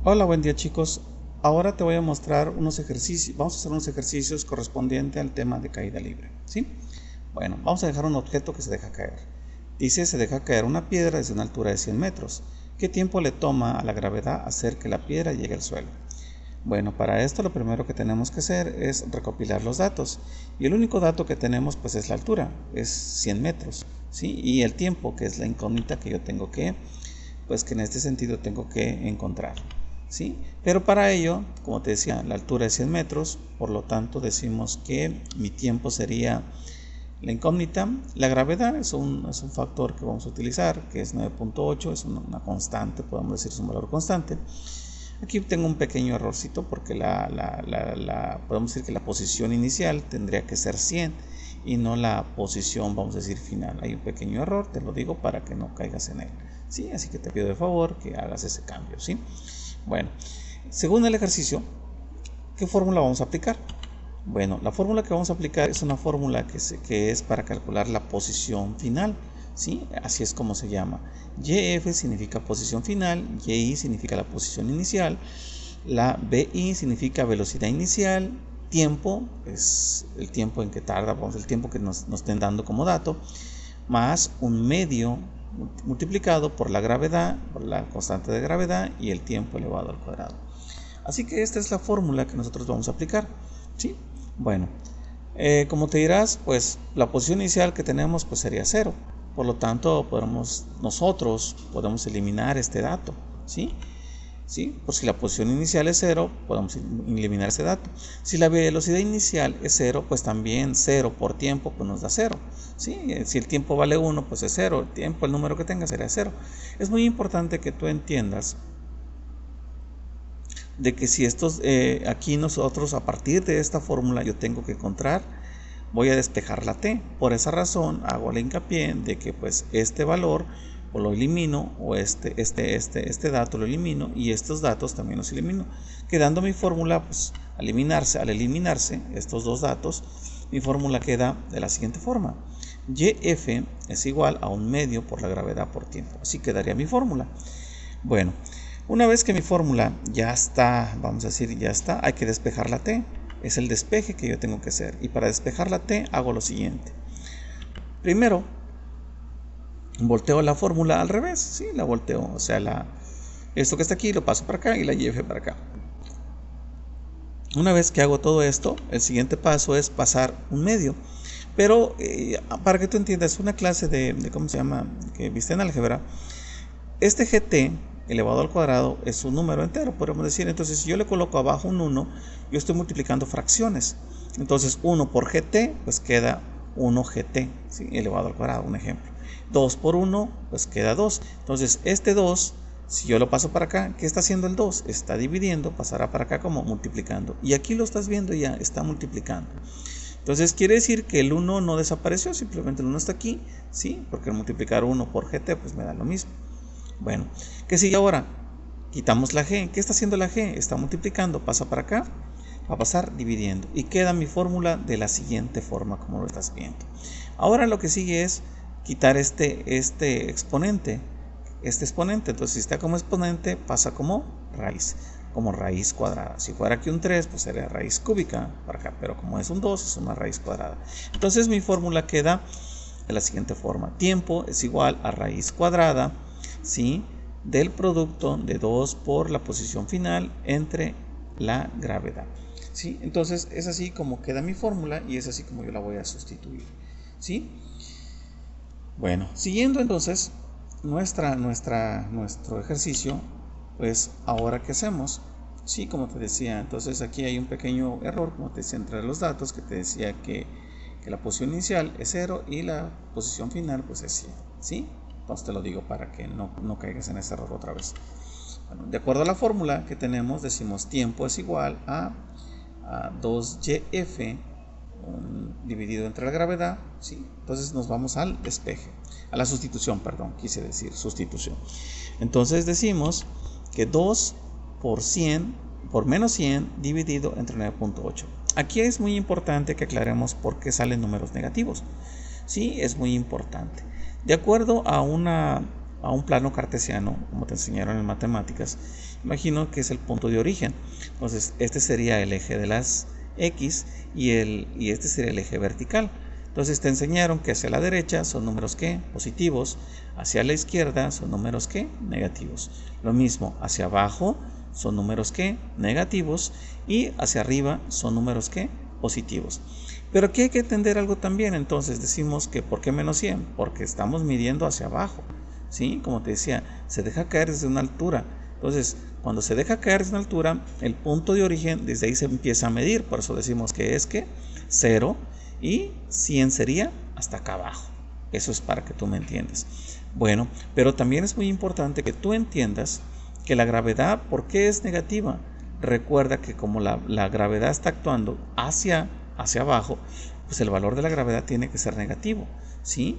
Hola, buen día chicos. Ahora te voy a mostrar unos ejercicios. Vamos a hacer unos ejercicios correspondientes al tema de caída libre, ¿sí? Bueno, vamos a dejar un objeto que se deja caer. Dice, se deja caer una piedra desde una altura de 100 metros. ¿Qué tiempo le toma a la gravedad hacer que la piedra llegue al suelo? Bueno, para esto lo primero que tenemos que hacer es recopilar los datos. Y el único dato que tenemos pues es la altura, es 100 metros, ¿sí? Y el tiempo, que es la incógnita que yo tengo que en este sentido tengo que encontrar, ¿sí? Pero para ello, como te decía, la altura es 100 metros, por lo tanto decimos que mi tiempo sería la incógnita. La gravedad es un factor que vamos a utilizar, que es 9.8, es una constante, podemos decir es un valor constante. Aquí tengo un pequeño errorcito porque podemos decir que la posición inicial tendría que ser 100 y no la posición, vamos a decir, final. Hay un pequeño error, te lo digo para que no caigas en él, ¿sí? Así que te pido de favor que hagas ese cambio, ¿sí? Bueno, según el ejercicio, ¿qué fórmula vamos a aplicar? Bueno, la fórmula que vamos a aplicar es una fórmula que es para calcular la posición final, ¿sí? Así es como se llama. YF significa posición final, YI significa la posición inicial, la BI significa velocidad inicial, tiempo es el tiempo en que tarda, el tiempo que nos estén dando como dato, más un medio multiplicado por la gravedad, por la constante de gravedad y el tiempo elevado al cuadrado. Así que esta es la fórmula que nosotros vamos a aplicar, ¿sí? Bueno, como te dirás, pues la posición inicial que tenemos pues sería 0. Por lo tanto, nosotros podemos eliminar este dato, ¿sí? ¿Sí? Por si la posición inicial es 0, podemos eliminar ese dato. Si la velocidad inicial es 0, pues también 0 por tiempo pues nos da 0. ¿Sí? Si el tiempo vale 1, pues es 0. El tiempo, el número que tenga sería 0. Es muy importante que tú entiendas de que si aquí nosotros a partir de esta fórmula yo tengo que encontrar, voy a despejar la t. Por esa razón hago el hincapié de que pues este valor o lo elimino, o este dato lo elimino y estos datos también los elimino, quedando mi fórmula pues al eliminarse estos dos datos, mi fórmula queda de la siguiente forma: YF es igual a un medio por la gravedad por tiempo. Así quedaría mi fórmula. Bueno, una vez que mi fórmula ya está, vamos a decir ya está, hay que despejar la t. Es el despeje que yo tengo que hacer, y para despejar la t hago lo siguiente. Primero volteo la fórmula al revés, ¿sí? La volteo, o sea, esto que está aquí lo paso para acá y la YF para acá. Una vez que hago todo esto, el siguiente paso es pasar un medio. Pero para que tú entiendas, una clase de ¿cómo se llama? Que viste en álgebra, este GT elevado al cuadrado es un número entero, podemos decir. Entonces, si yo le coloco abajo un 1, yo estoy multiplicando fracciones. Entonces, 1 por GT, pues queda 1 GT, ¿sí? Elevado al cuadrado, un ejemplo. 2 por 1, pues queda 2. Entonces, este 2, si yo lo paso para acá, ¿qué está haciendo el 2? Está dividiendo, pasará para acá como multiplicando. Y aquí lo estás viendo ya, está multiplicando. Entonces quiere decir que el 1 no desapareció, simplemente el 1 está aquí, ¿sí? Porque al multiplicar 1 por GT, pues me da lo mismo. Bueno, ¿qué sigue ahora? Quitamos la G. ¿Qué está haciendo la G? Está multiplicando, pasa para acá, va a pasar dividiendo. Y queda mi fórmula de la siguiente forma, como lo estás viendo. Ahora lo que sigue es quitar este exponente. Entonces si está como exponente, pasa como raíz cuadrada. Si fuera aquí un 3, pues sería raíz cúbica para acá, pero como es un 2, es una raíz cuadrada. Entonces mi fórmula queda de la siguiente forma: tiempo es igual a raíz cuadrada, ¿sí?, del producto de 2 por la posición final entre la gravedad, ¿sí? Entonces es así como queda mi fórmula y es así como yo la voy a sustituir, ¿sí? Bueno, siguiendo entonces nuestro ejercicio, pues ahora ¿qué hacemos? Sí, como te decía, entonces aquí hay un pequeño error, como te decía, entre los datos, que te decía que la posición inicial es 0 y la posición final pues es 100, ¿sí? Entonces te lo digo para que no caigas en ese error otra vez. Bueno, de acuerdo a la fórmula que tenemos, decimos tiempo es igual a 2YF dividido entre la gravedad, ¿sí? Entonces nos vamos al despeje, a la sustitución, perdón, quise decir sustitución. Entonces decimos que 2 por menos 100 dividido entre 9.8. Aquí es muy importante que aclaremos por qué salen números negativos. Sí, es muy importante. De acuerdo a a un plano cartesiano, como te enseñaron en matemáticas, imagino que es el punto de origen. Entonces, este sería el eje de las X y este sería el eje vertical. Entonces te enseñaron que hacia la derecha son números ¿qué? Positivos, hacia la izquierda son números ¿qué? Negativos. Lo mismo, hacia abajo son números ¿qué? Negativos y hacia arriba son números ¿qué? Positivos. Pero aquí hay que entender algo también. Entonces decimos que ¿por qué menos 100? Porque estamos midiendo hacia abajo, ¿sí? Como te decía, se deja caer desde una altura. Entonces, cuando se deja caer desde una altura, el punto de origen, desde ahí se empieza a medir. Por eso decimos que es que 0 y 100 sería hasta acá abajo. Eso es para que tú me entiendas. Bueno, pero también es muy importante que tú entiendas que la gravedad, ¿por qué es negativa? Recuerda que como la gravedad está actuando hacia abajo, pues el valor de la gravedad tiene que ser negativo, ¿sí?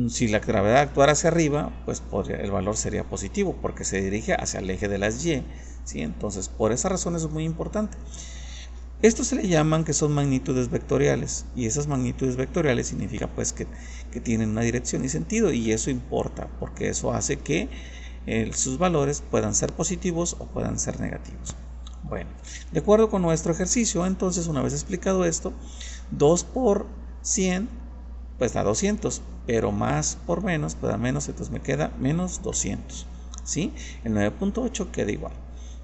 Si la gravedad actuara hacia arriba, pues el valor sería positivo porque se dirige hacia el eje de las Y, ¿sí? Entonces, por esa razón es muy importante. Esto se le llaman que son magnitudes vectoriales, y esas magnitudes vectoriales significa pues que tienen una dirección y sentido, y eso importa porque eso hace que sus valores puedan ser positivos o puedan ser negativos. Bueno, de acuerdo con nuestro ejercicio, entonces una vez explicado esto, 2 por 100 pues da 200, pero más por menos pues da menos, entonces me queda menos 200, ¿sí? El 9.8 queda igual,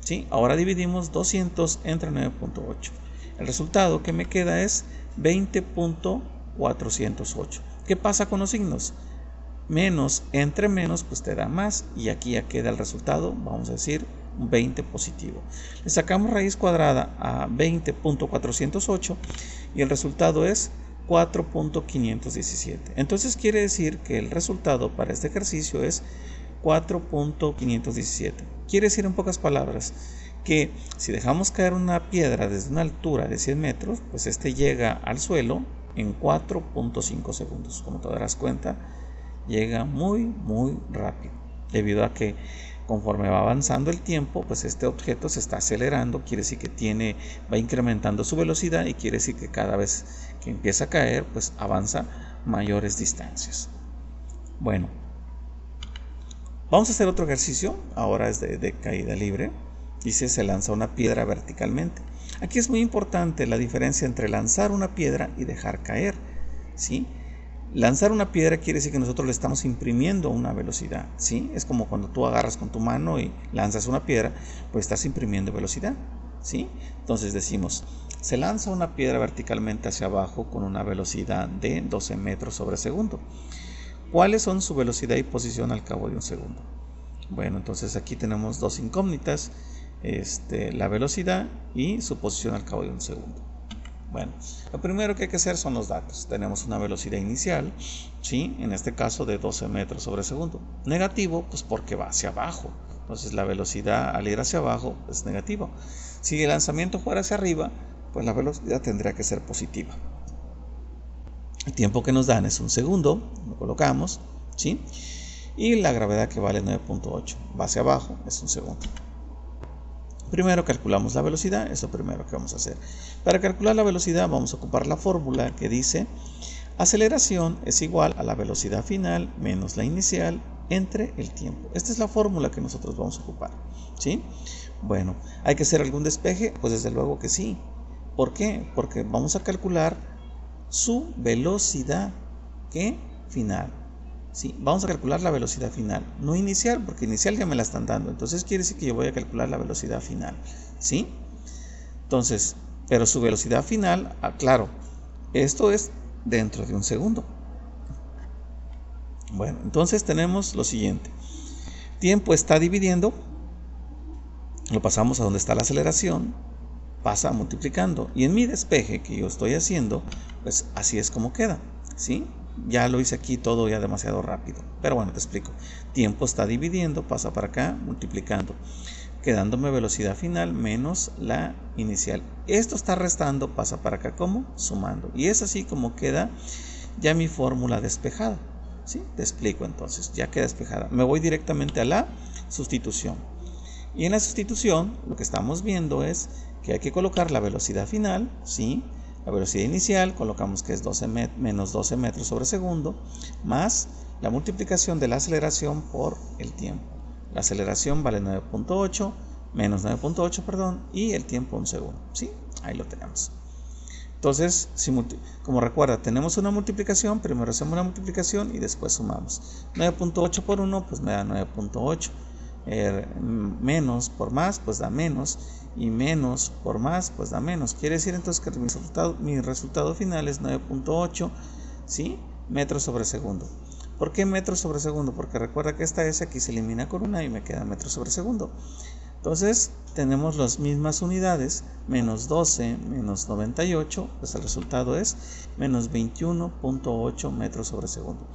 ¿sí? Ahora dividimos 200 entre 9.8. El resultado que me queda es 20.408. ¿Qué pasa con los signos? Menos entre menos pues te da más, y aquí ya queda el resultado, vamos a decir 20 positivo. Le sacamos raíz cuadrada a 20.408 y el resultado es 4.517. Entonces quiere decir que el resultado para este ejercicio es 4.517. Quiere decir en pocas palabras que si dejamos caer una piedra desde una altura de 100 metros, pues este llega al suelo en 4.5 segundos. Como te darás cuenta, llega muy rápido, debido a que conforme va avanzando el tiempo, pues este objeto se está acelerando, quiere decir que va incrementando su velocidad, y quiere decir que cada vez que empieza a caer, pues avanza mayores distancias. Bueno, vamos a hacer otro ejercicio, ahora es de caída libre. Dice, se lanza una piedra verticalmente. Aquí es muy importante la diferencia entre lanzar una piedra y dejar caer, ¿sí? Lanzar una piedra quiere decir que nosotros le estamos imprimiendo una velocidad, ¿sí? Es como cuando tú agarras con tu mano y lanzas una piedra, pues estás imprimiendo velocidad, ¿sí? Entonces decimos, se lanza una piedra verticalmente hacia abajo con una velocidad de 12 metros sobre segundo. ¿Cuáles son su velocidad y posición al cabo de un segundo? Bueno, entonces aquí tenemos dos incógnitas, la velocidad y su posición al cabo de un segundo. Bueno, lo primero que hay que hacer son los datos. Tenemos una velocidad inicial, ¿sí? En este caso de 12 metros sobre segundo. Negativo, pues porque va hacia abajo. Entonces la velocidad al ir hacia abajo es negativa. Si el lanzamiento fuera hacia arriba, pues la velocidad tendría que ser positiva. El tiempo que nos dan es un segundo, lo colocamos, ¿sí? Y la gravedad que vale 9.8, va hacia abajo, es un segundo. Primero calculamos la velocidad, es lo primero que vamos a hacer. Para calcular la velocidad vamos a ocupar la fórmula que dice aceleración es igual a la velocidad final menos la inicial entre el tiempo. Esta es la fórmula que nosotros vamos a ocupar, ¿sí? Bueno, ¿hay que hacer algún despeje? Pues desde luego que sí. ¿Por qué? Porque vamos a calcular su velocidad final. Sí, vamos a calcular la velocidad final, no inicial, porque inicial ya me la están dando. Entonces quiere decir que yo voy a calcular la velocidad final, ¿sí? Entonces, pero su velocidad final, claro, esto es dentro de un segundo. Bueno, entonces tenemos lo siguiente. Tiempo está dividiendo, lo pasamos a donde está la aceleración, pasa multiplicando. Y en mi despeje que yo estoy haciendo, pues así es como queda, ¿sí? Ya lo hice aquí todo ya demasiado rápido, pero bueno, te explico. Tiempo está dividiendo, pasa para acá, multiplicando, quedándome velocidad final menos la inicial. Esto está restando, pasa para acá como sumando. Y es así como queda ya mi fórmula despejada, ¿sí? Te explico entonces, ya queda despejada. Me voy directamente a la sustitución. Y en la sustitución lo que estamos viendo es que hay que colocar la velocidad final, ¿sí? la velocidad inicial, colocamos que es menos 12 metros sobre segundo, más la multiplicación de la aceleración por el tiempo. La aceleración vale 9.8, menos 9.8, perdón, y el tiempo 1 segundo. ¿Sí? Ahí lo tenemos. Entonces, como recuerda, tenemos una multiplicación, primero hacemos la multiplicación y después sumamos. 9.8 por 1, pues me da 9.8. Menos por más, pues da menos. Y menos por más, pues da menos. Quiere decir entonces que mi resultado final es 9.8, ¿sí? Metros sobre segundo. ¿Por qué metros sobre segundo? Porque recuerda que esta S aquí se elimina con una y me queda metros sobre segundo. Entonces tenemos las mismas unidades, menos 12 menos 98, pues el resultado es menos 21.8 metros sobre segundo.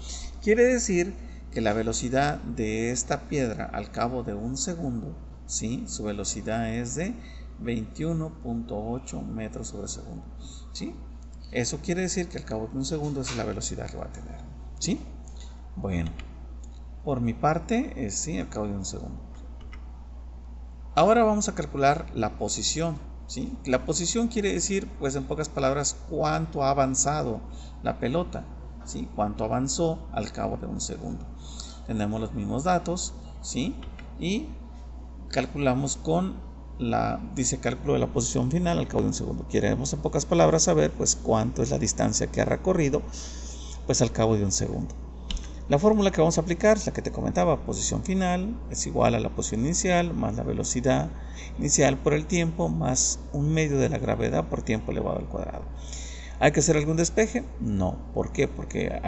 Quiere decir que la velocidad de esta piedra al cabo de un segundo, ¿sí? Su velocidad es de 21.8 metros sobre segundo, ¿sí? Eso quiere decir que al cabo de un segundo esa es la velocidad que va a tener, ¿sí? Bueno, por mi parte es sí, al cabo de un segundo. Ahora vamos a calcular la posición, ¿sí? La posición quiere decir, pues en pocas palabras, cuánto ha avanzado la pelota, ¿sí? Cuánto avanzó al cabo de un segundo. Tenemos los mismos datos, ¿sí? Y calculamos con dice cálculo de la posición final al cabo de un segundo. Queremos en pocas palabras saber, pues, cuánto es la distancia que ha recorrido, pues, al cabo de un segundo. La fórmula que vamos a aplicar es la que te comentaba, posición final es igual a la posición inicial más la velocidad inicial por el tiempo más un medio de la gravedad por tiempo elevado al cuadrado. ¿Hay que hacer algún despeje? No. ¿Por qué? Porque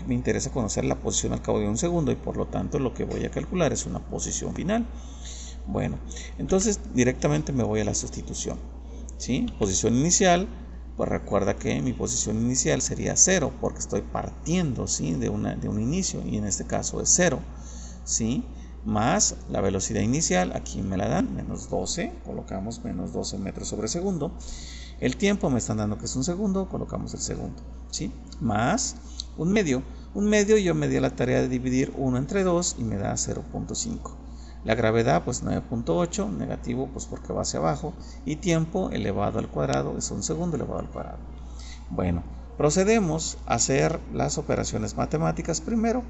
me interesa conocer la posición al cabo de un segundo y por lo tanto lo que voy a calcular es una posición final. Bueno, entonces directamente me voy a la sustitución, ¿sí? Posición inicial. Pues recuerda que mi posición inicial sería 0 porque estoy partiendo, ¿sí? de un inicio y en este caso es 0, ¿sí? Más la velocidad inicial, aquí me la dan, menos 12, colocamos menos 12 metros sobre segundo. El tiempo me están dando que es un segundo, colocamos el segundo, ¿sí? Más un medio. Un medio yo me di la tarea de dividir 1 entre 2 y me da 0.5. La gravedad, pues 9.8, negativo, pues porque va hacia abajo, y tiempo elevado al cuadrado es un segundo elevado al cuadrado. Bueno, procedemos a hacer las operaciones matemáticas primero,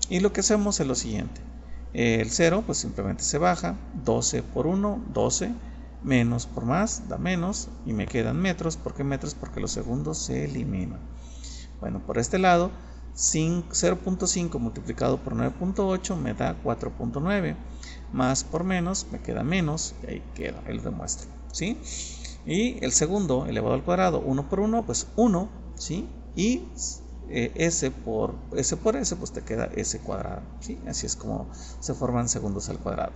y lo que hacemos es lo siguiente. El 0, pues simplemente se baja, 12 por 1, 12, menos por más, da menos, y me quedan metros. ¿Por qué metros? Porque los segundos se eliminan. Bueno, por este lado, 0.5 multiplicado por 9.8 me da 4.9. Más por menos me queda menos y ahí queda, ahí lo demuestro, ¿sí? Y el segundo elevado al cuadrado, 1 por 1, pues 1, ¿sí? Y s por s pues te queda s cuadrado, ¿sí? Así es como se forman segundos al cuadrado.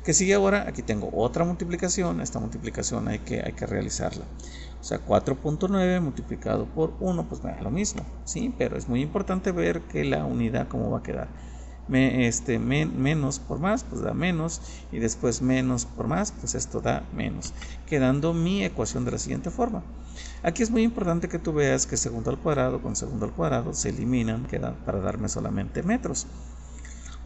¿Qué sigue ahora? Aquí tengo otra multiplicación. Esta multiplicación hay que realizarla. O sea, 4.9 multiplicado por 1, pues me da lo mismo, ¿sí? Pero es muy importante ver que la unidad cómo va a quedar. Menos por más, pues da menos, y después menos por más, pues esto da menos, quedando mi ecuación de la siguiente forma. Aquí es muy importante que tú veas que segundo al cuadrado con segundo al cuadrado se eliminan, queda para darme solamente metros.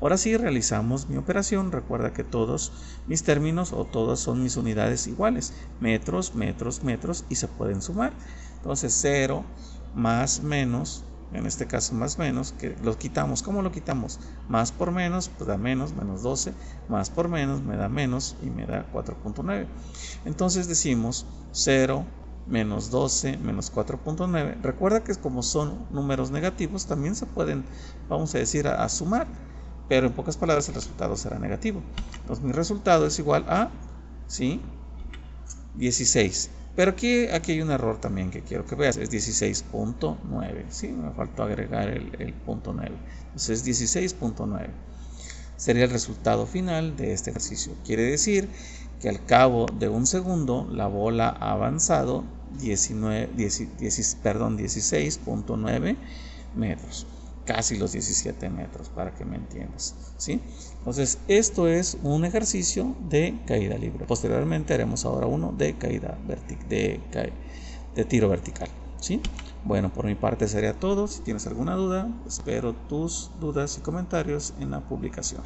Ahora sí realizamos mi operación. Recuerda que todos mis términos o todas son mis unidades iguales, metros, metros, metros, y se pueden sumar. Entonces 0 más menos, en este caso más menos, que lo quitamos. ¿Cómo lo quitamos? Más por menos, pues da menos, menos 12, más por menos me da menos y me da 4.9. Entonces decimos 0 menos 12 menos 4.9. Recuerda que como son números negativos, también se pueden, vamos a decir, a sumar, pero en pocas palabras el resultado será negativo. Entonces mi resultado es igual a, ¿sí? 16. Pero aquí hay un error también que quiero que veas, es 16.9, ¿sí? Me faltó agregar el punto 9, entonces 16.9 sería el resultado final de este ejercicio. Quiere decir que al cabo de un segundo la bola ha avanzado 16.9 metros, casi los 17 metros, para que me entiendas, ¿sí? Entonces esto es un ejercicio de caída libre. Posteriormente haremos ahora uno de caída de tiro vertical, ¿sí? Bueno, por mi parte sería todo. Si tienes alguna duda, espero tus dudas y comentarios en la publicación.